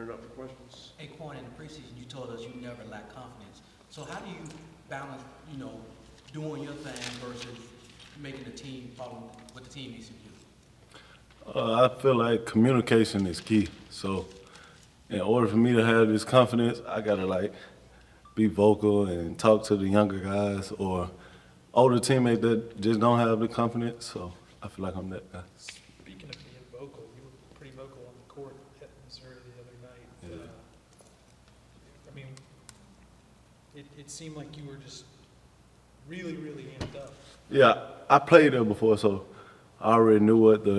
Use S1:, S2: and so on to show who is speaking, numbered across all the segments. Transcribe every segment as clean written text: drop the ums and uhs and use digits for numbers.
S1: it up for questions.
S2: Jaykwon, in the preseason, you told us you never lack confidence. So how do you balance, doing your thing versus making the team follow what the team needs to do?
S3: I feel like communication is key. So in order for me to have this confidence, I gotta be vocal and talk to the younger guys or older teammates that just don't have the confidence. So I feel like I'm that guy.
S4: Speaking of being vocal, you were pretty vocal on the court at Missouri the other night.
S3: Yeah.
S4: I mean, it seemed like you were just really, really amped up.
S3: Yeah, I played there before, so I already knew what the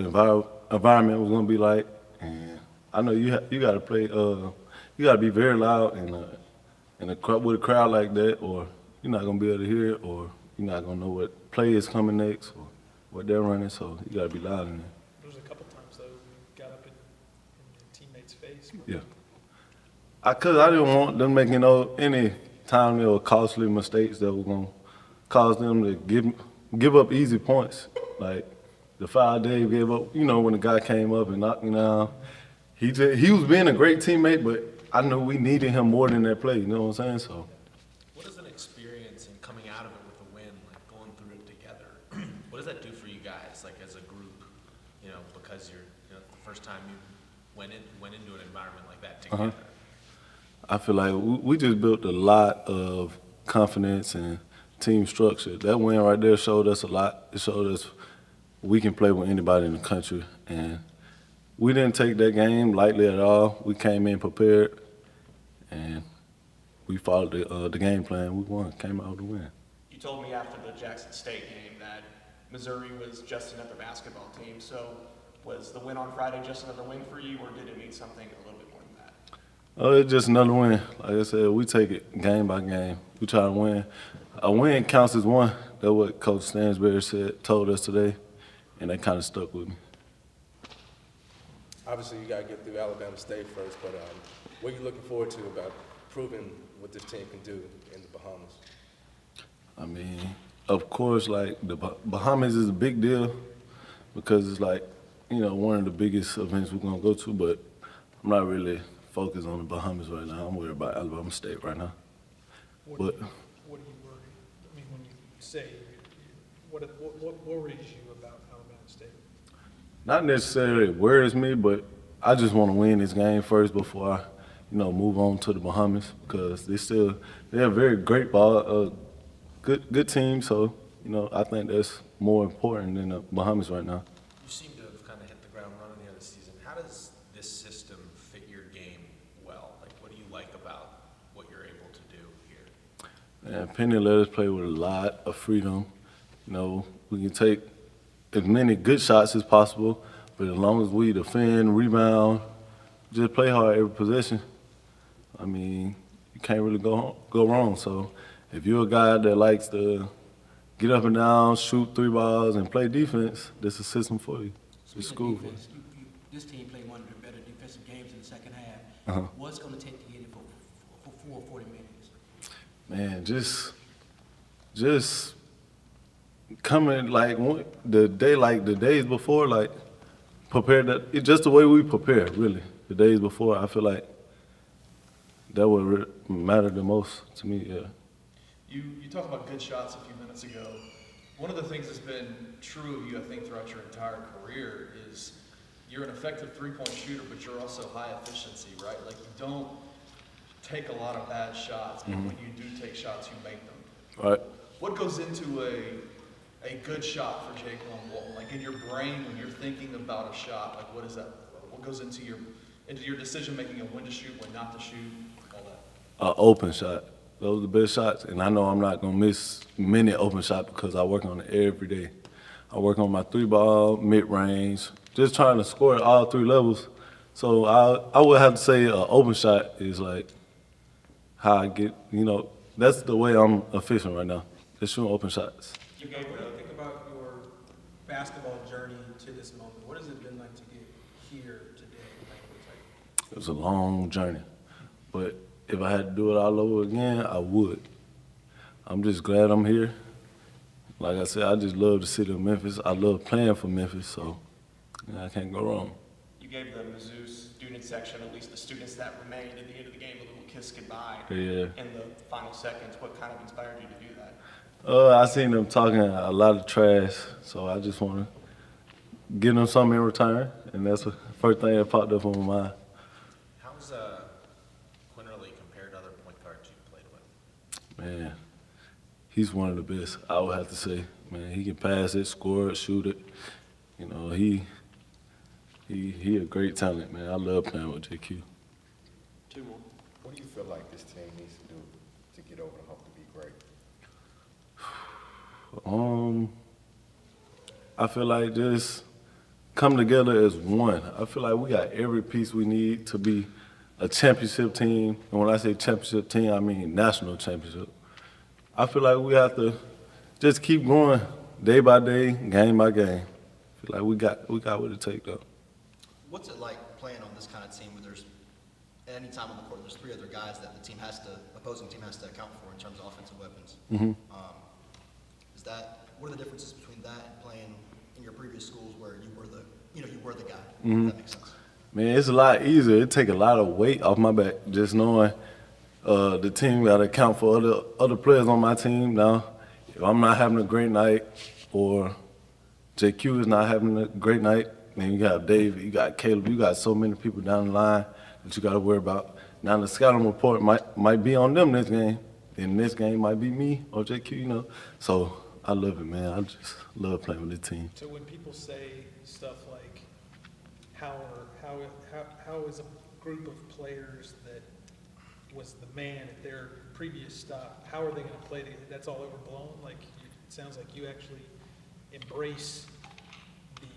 S3: environment was gonna be like, and I know you got to play. You got to be very loud in with a crowd like that, or you're not gonna be able to hear it, or you're not gonna know what play is coming next, or what they're running. So you got to be loud in there.
S4: There was a couple times though you got up in your teammate's face.
S3: Yeah. Cause I didn't want them making any timely or costly mistakes that were gonna cause them to give up easy points. Like the foul Dave gave up, when the guy came up and knocked me down. He was being a great teammate, but I knew we needed him more than that play. You know what I'm saying? So.
S5: What is an experience in coming out of it with a win, like going through it together? What does that do for you guys, like as a group? Because you're the first time you went into an environment like that together.
S3: I feel like we just built a lot of confidence and team structure. That win right there showed us a lot. It showed us we can play with anybody in the country, and we didn't take that game lightly at all. We came in prepared, and we followed the game plan. We won, came out with a win.
S6: You told me after the Jackson State game that Missouri was just another basketball team. So was the win on Friday just another win for you, or did it mean something a little bit more than that?
S3: It's just another win. Like I said, we take it game by game. We try to win. A win counts as one. That's what Coach Stansberry told us today, and that kind of stuck with me.
S7: Obviously, you got to get through Alabama State first, but what are you looking forward to about proving what this team can do in the Bahamas?
S3: I mean, of course, the Bahamas is a big deal because it's one of the biggest events we're going to go to, but I'm not really focused on the Bahamas right now. I'm worried about Alabama State right now.
S4: What do you worry? I mean, when you say, what worries you about Alabama State?
S3: Not necessarily worries me, but I just want to win this game first before I, move on to the Bahamas because they're a very great ball, good team. So, I think that's more important than the Bahamas right now.
S5: You seem to have kind of hit the ground running the other season. How does this system fit your game well? Like, what do you like about what you're able to do here?
S3: And Penny let us play with a lot of freedom. We can take as many good shots as possible, but as long as we defend, rebound, just play hard every possession, I mean, you can't really go wrong. So if you're a guy that likes to get up and down, shoot 3 balls, and play defense, this is a system for you. It's school for you.
S2: This team played one of the better defensive games in the second half. What's going to take to get it for 4 or 40 minutes?
S3: Man, just coming the days before, prepared that. It's just the way we prepare, really. The days before, I feel like that would matter the most to me. Yeah.
S8: You talked about good shots a few minutes ago. One of the things that's been true of you, I think, throughout your entire career is you're an effective three-point shooter, but you're also high efficiency, right? Like you don't take a lot of bad shots, but when you do take shots, you make them.
S3: Right.
S8: What goes into a good shot for Jaykwon Walton? Like in your brain when you're thinking about a shot, like what is that? What goes into your decision making of when to shoot, when not to shoot, all that?
S3: Open shot. Those are the best shots, and I know I'm not gonna miss many open shots because I work on it every day. I work on my 3-ball, mid-range, just trying to score at all 3 levels. So I would have to say an open shot is how I get, that's the way I'm efficient right now. Just shooting open shots.
S9: What do you think about your basketball journey to this moment? What has it been like to get here today?
S3: It was a long journey, but if I had to do it all over again, I would. I'm just glad I'm here. Like I said, I just love the city of Memphis. I love playing for Memphis, so I can't go wrong.
S6: you gave the Mizzou student section, at least the students that remained at the end of the game, a little kiss goodbye
S3: Yeah.
S6: in the final seconds. What kind of inspired you to do that?
S3: I seen them talking a lot of trash, so I just want to give them something in return, and that's the first thing that popped up on my mind.
S5: How's Quinterly compared to other point guards you played with?
S3: Man, he's one of the best, I would have to say. Man, he can pass it, score it, shoot it. You know, he a great talent, man. I love playing with JQ.
S9: Two more.
S1: What do you feel like this team needs to do to get over the hump to be great?
S3: I feel like just come together as one. I feel like we got every piece we need to be a championship team. And when I say championship team, I mean national championship. I feel like we have to just keep going day by day, game by game. I feel like we got what it takes, though.
S10: What's it like playing on this kind of team where there's, any time on the court, there's three other guys that opposing team has to account for in terms of offensive weapons? What are the differences between that and playing in your previous schools where you were the guy? If that makes sense.
S3: Man, it's a lot easier. It take a lot of weight off my back just knowing the team got to account for other players on my team. Now, if I'm not having a great night or JQ is not having a great night, then you got Dave, you got Caleb, you got so many people down the line that you got to worry about. Now, the scouting report might be on them this game, and this game might be me or JQ, you know. So I love it, man. I just love playing with this team.
S4: So when people say stuff like, how is a group of players that was the man at their previous stop, how are they going to play together? That's all overblown? Like, it sounds like you actually embrace the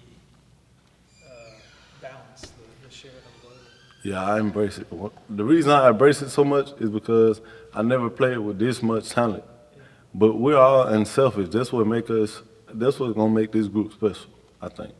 S4: balance, the sharing of the load.
S3: Yeah, I embrace it. The reason I embrace it so much is because I never played with this much talent. But we're all unselfish. That's what's gonna make this group special, I think.